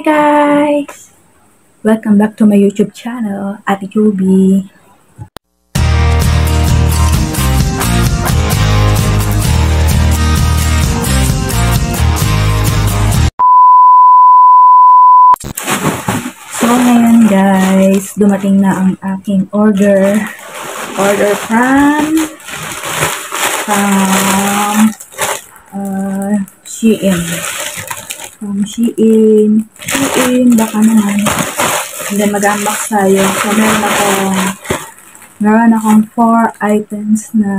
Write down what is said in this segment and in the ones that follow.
guys! Welcome back to my YouTube channel, Ate Juby. So ngayon guys, dumating na ang aking order from Shein. Shein, baka naman. And then mag-unbox tayo. So, meron akong 4 items na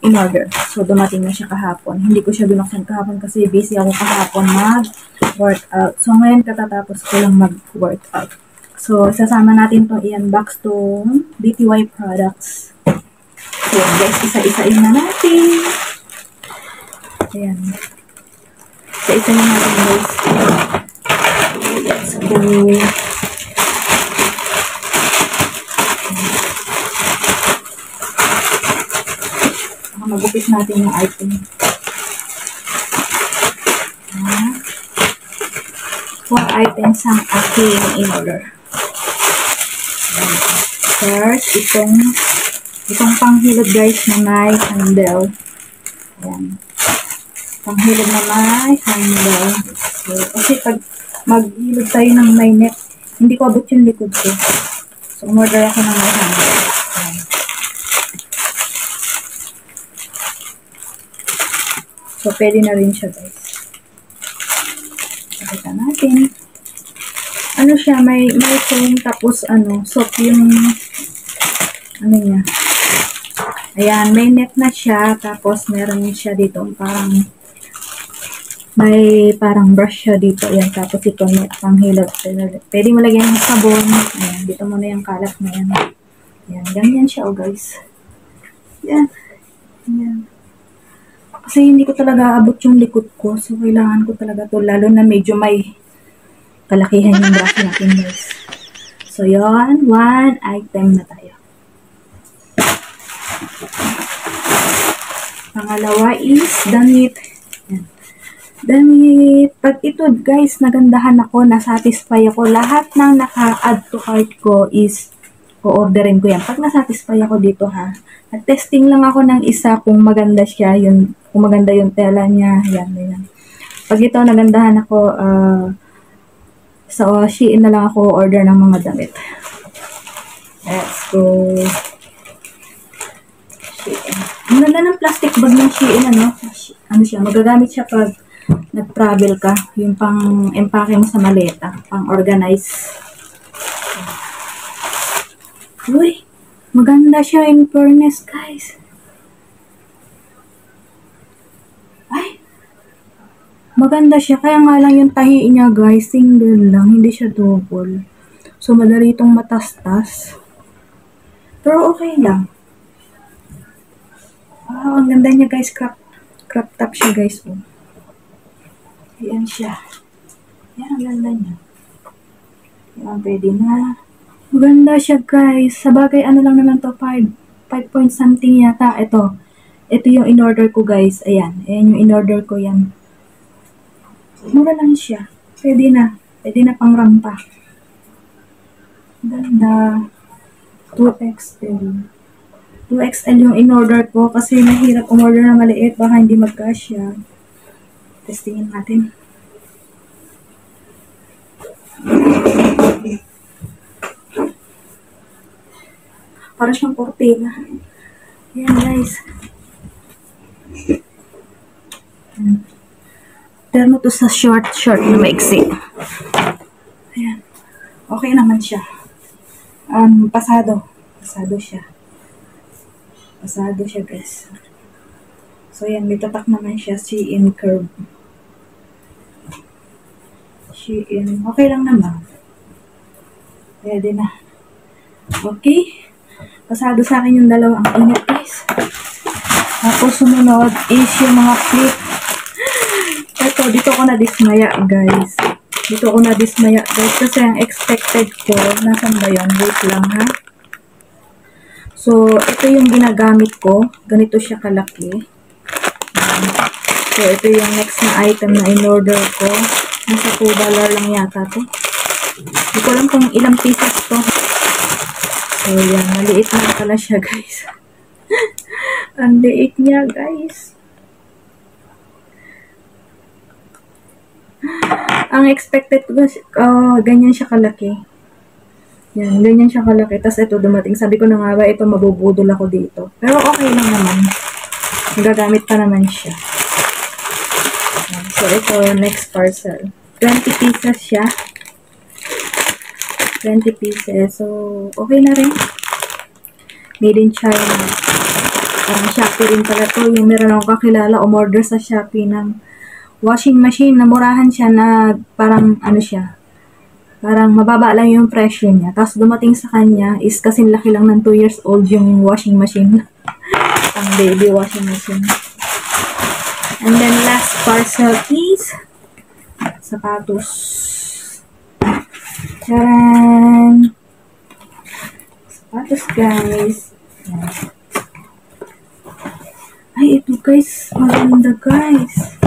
in-order. So, dumating na siya kahapon. Hindi ko siya binuksan kahapon kasi busy ako kahapon mag-workout. So, ngayon katatapos ko lang mag-workout. So, sasama natin to i-unbox to BTY products. So, guys, isa-isain na natin. Ayan. Isa-isain na natin, guys. Let's go. Magupit natin yung item. 4 items ang aking in-order. First, itong panghilod guys na may handle. Ayan. Panghilod na may handle. So, kasi pag maghilod tayo ng may net, hindi ko abot yung likod ko. So, umorder ako ng may handle. Ayan. So, pwede na rin siya, guys. Pakita natin. Ano siya, may foam, tapos, soft yung, niya. Ayan, may net na siya, tapos, meron siya dito, parang brush siya dito. Ayan, tapos, ito, net, panghilot. Pwede mo lagyan ng sabon. Ayan, dito mo na yung kalat na yan. Ayan, ganyan siya, guys. Ayan. Ayan. Kasi hindi ko talaga abot yung likod ko. So, kailangan ko talaga to. Lalo na medyo may kalakihan yung brush natin, guys. So, yon 1 item na tayo. Pangalawa is damit. Yan. Damit. Pag ito, guys, nagandahan ako, nasatisfy ako. Lahat ng naka-add to cart ko is o-orderin ko yan. Pag nasatisfy ako dito, ha. Nag-testing lang ako ng isa kung maganda siya, kung maganda yung tela niya, yan. Pag ito, nagandahan ako, sa Shein na lang ako order ng mga damit. Let's go. Shein. Ang ganda ng plastic bag ng Shein, ano siya, magagamit siya pag nag-travel ka, yung pang-empake mo sa maleta, pang-organize. Uy! Maganda siya in fairness, guys. Ay! Maganda siya. Kaya nga lang yung tahi niya, guys. Single lang. Hindi siya double. So, madali itong matastas. Pero okay lang. Wow, ang ganda niya, guys. Crop top siya, guys. Oh. Ayan siya. Ayan, ang ganda niya. Ayan, pwede na. Maganda siya, guys. Sabagay, ano lang naman to, 5 point something yata. Ito yung in-order ko, guys. Ayan yung in-order ko, yan. Mura lang siya. Pwede na pang rampa. Ganda. 2XL. 2XL yung in-order ko kasi mahirap umorder na maliit. Baka hindi magkasya. Testingin natin. Para siyang kortina. Ayan, guys. Terno to sa short na maiksi. Ayan. Okay naman siya. Pasado siya. Pasado siya, guys. So, ayan. May tatak naman siya. Shein curve. Shein. Okay lang naman. Pwede na. Okay. Pasado sa akin yung dalawang init, guys. Tapos sumunod is yung mga clip. Ito, dito ko na-dismaya, guys. Kasi ang expected ko, nasan ba yan? Wait lang, ha? So, ito yung ginagamit ko. Ganito siya kalaki. So, ito yung next na item na in-order ko. Nasa $2 lang yata to. Hindi ko alam kung ilang pieces to. So, yan. Maliit lang pala siya, guys. Ang liit niya, guys. Ang expected ko, ganyan siya kalaki. Yan, ganyan siya kalaki. Tapos ito dumating. Sabi ko na nga ba, ito mabubudol ako dito. Pero okay lang naman. Magagamit pa naman siya. Yan. So, ito, next parcel. 20 pieces siya. 20 pieces. So, okay na rin. Made in China. Parang Shopee rin pala to. Yung meron akong kakilala, umorder sa Shopee ng washing machine. Namurahan siya na parang ano siya. Parang mababa lang yung presyo niya. Tapos dumating sa kanya is kasing laki lang ng 2 years old yung washing machine. Ang baby washing machine. And then last parcel is sapatos. Charan! Sapatos, guys. Ay, ito guys. Maganda, guys.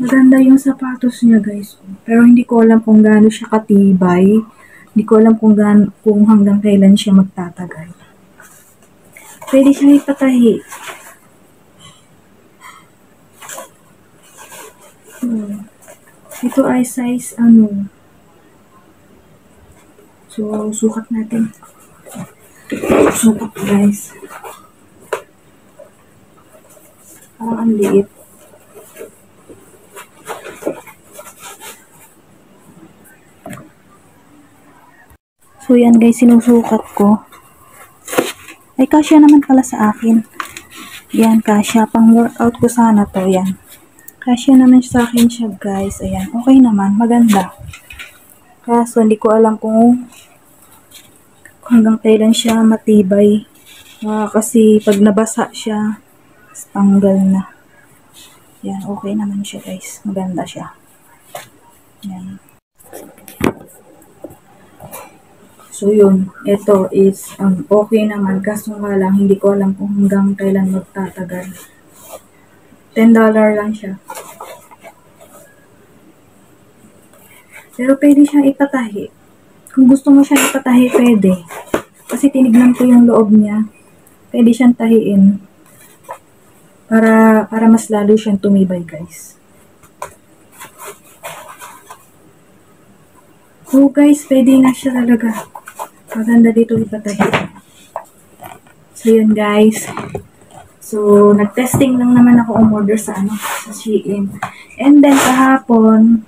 Maganda yung sapatos niya, guys. Pero hindi ko alam kung gaano siya katibay. Hindi ko alam kung hanggang kailan siya magtatagal. Pwede siya ipatahi. Ito ay size ano. So, sukat natin. Sukat, guys. Parang ang liit. So, yan guys, sinusukat ko. Ay, kasya naman pala sa akin. Yan, kasya. Pang workout ko sana to. Yan. Kasya naman sa akin siya, guys. Ayan. Okay naman. Maganda. Kaso, hindi ko alam kung hanggang kailan siya matibay. Kasi, pag nabasa siya, tanggal na. Yan. Okay naman siya, guys. Maganda siya. Yan. So, yun. Ito is, okay naman. Kaso nga lang, hindi ko alam kung hanggang kailan magtatagal. $10 lang siya. Pero pwede siyang ipatahi. Kung gusto mo siyang ipatahi, pwede. Kasi tinignan ko yung loob niya. Pwede siyang tahiin. Para mas lalo siyang tumibay, guys. Oh, guys, pwede na siya talaga. Maganda dito ipatahi. So, yun, guys. So, nag-testing lang naman ako umorder sa sa Shein. And then, kahapon,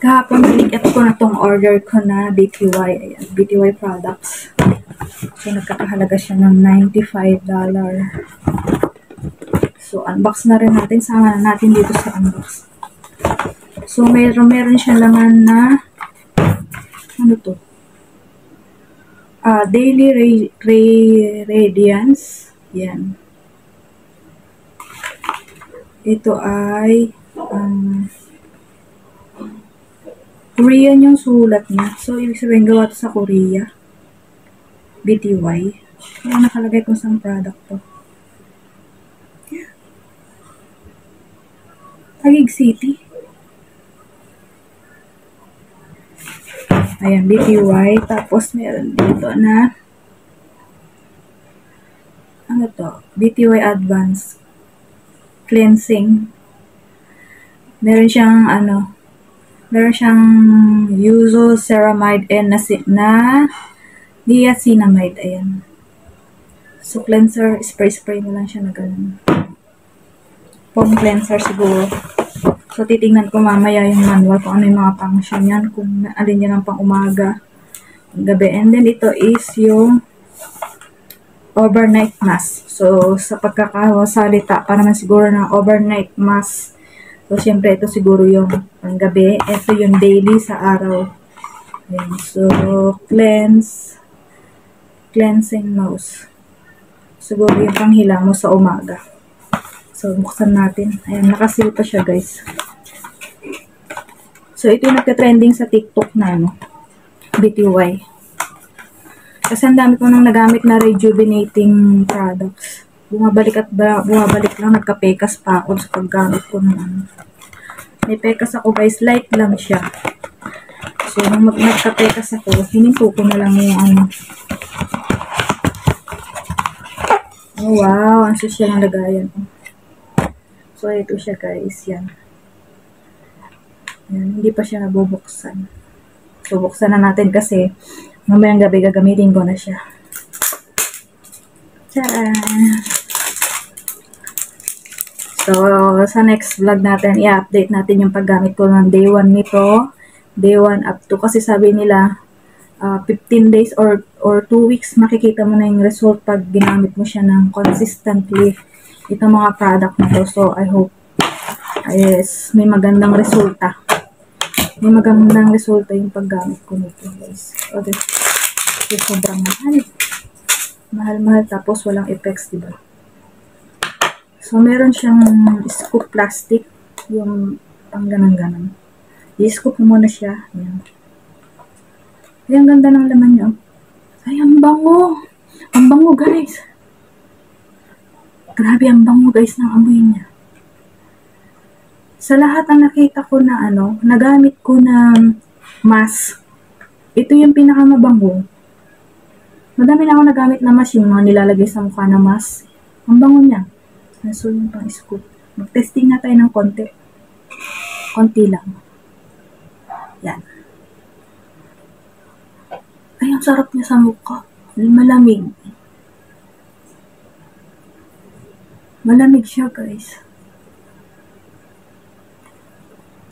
nilikat ko na tong order ko na BTY. Ayan, BTY products. So, nagkakahalaga siya ng $95. So, unbox na rin natin. Sama na natin dito sa unbox. So, meron siya laman na ano to? Daily Radiance. Yan. Ito ay Korean yung sulat niya. So, ibig sabihin gawa to sa Korea. BTY. Kaya nakalagay kung saan product to. Taguig City. Ayan, BTY. Tapos, meron dito na ano to? BTY Advanced Cleansing. Meron siyang Yuzo Ceramide and na niacinamide. Ayan. So, cleanser, spray mo lang siya na ganun. Foam cleanser siguro. So, titingnan ko mamaya yung manual kung ano yung mga function yan, kung alin yan ang pang umaga, gabi. And then, ito is yung overnight mask. So, sa pagkakasalita, pa naman siguro ng overnight mask. So, syempre, ito siguro yung panggabi. Ito yung daily sa araw. Ayan. So, cleansing nose. Siguro yung panghila mo sa umaga. So, buksan natin. Ayan, nakasil pa siya, guys. So, ito yung nagka-trending sa TikTok na, BTY. Kasi ang dami ko nang nagamit na rejuvenating products. Bumabalik lang, nagka-pekas pa ako sa paggamit ko ng may pekas ako guys, light lang siya. So, nung nagka-pekas ako, hininto ko na lang yung ano. Oh, wow, ang social ng lagayan. So, ito siya guys, yan. Yan, hindi pa siya nabubuksan. So, buksan na natin kasi mamayang gabi gagamitin ko na siya. Tcharan! So, sa next vlog natin, i-update natin yung paggamit ko ng day 1 nito. Day 1 up to, kasi sabi nila, 15 days or 2 weeks, makikita mo na yung result pag ginamit mo siya ng consistently itong mga product na to. So, I hope, yes, may magandang resulta. May magandang resulta yung paggamit ko nito, guys. Okay. So, sobrang mahal. Mahal-mahal, tapos walang effects, diba? So, meron siyang scoop plastic, yung pang ganang-ganan. I-scoop mo muna siya. Ayan. Ay, ang ganda ng laman niya. Ay, ang bango. Ang bango, guys. Grabe, ang bango, guys, ng amoy niya. Sa lahat ang nakita ko na nagamit ko na mask, ito yung pinakamabango. Madami na ako nagamit na mask, yung mga nilalagay sa mukha na mask. Ang bango niya. So, yung pang scoop. Mag-testing na tayo ng konti. Konti lang. Yan. Ay, ang sarap niya sa mukha. Malamig. Malamig siya, guys.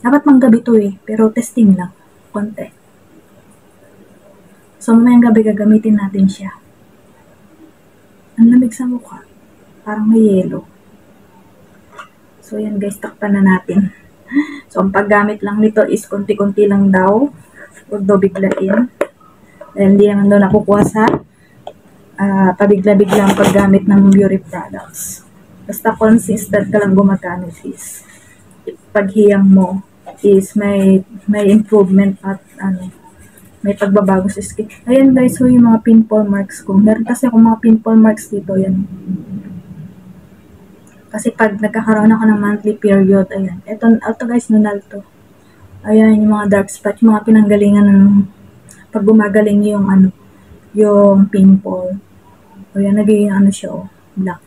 Dapat manggabi to eh. Pero testing lang. Konti. So, mamayang gabi gagamitin natin siya. Ang lamig sa mukha. Parang may yelo. So, yan guys, takpan na natin. So, ang paggamit lang nito is konti-konti lang daw. Huwag daw biglain. Dahil hindi naman daw nakukuha sa pabigla-bigla ang paggamit ng beauty products. Basta consistent ka lang gumagamit is paghiyang mo is may improvement at may pagbabago sa skin. Ayan guys, so yung mga pimple marks ko. Meron kasi akong mga pimple marks dito. Yan. Kasi pag nagkakaroon ako ng monthly period, ayan. Ito guys, nunal to. Ayan, yung mga dark spot, yung mga pinanggalingan ng pag gumagaling yung yung pimple. Ayan, nagiging siya, black.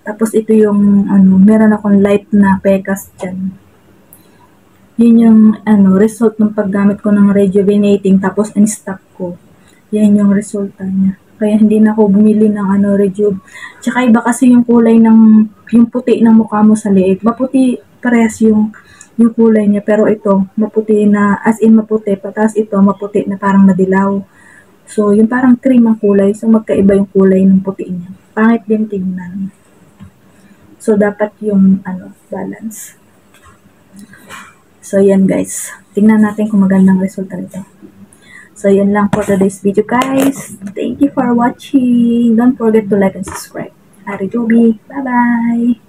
Tapos ito yung, meron akong light na pekas dyan. Yun yung, result ng paggamit ko ng rejuvenating, tapos in-stock ko. Yan yung resulta niya. Kaya hindi na ako bumili ng Rejuve. Tsaka iba kasi yung kulay yung puti ng mukha mo sa liig. Maputi, parehas yung kulay niya. Pero ito, maputi na, as in maputi. Patas ito, maputi na parang madilaw. So, yung parang cream ang kulay. So, magkaiba yung kulay ng puti niya. Pangit din tignan. So, dapat yung, balance. So, yan guys. Tingnan natin kung magandang resulta nito. So, yun lang for today's video, guys. Thank you for watching. Don't forget to like and subscribe. Ari Joby. Bye-bye!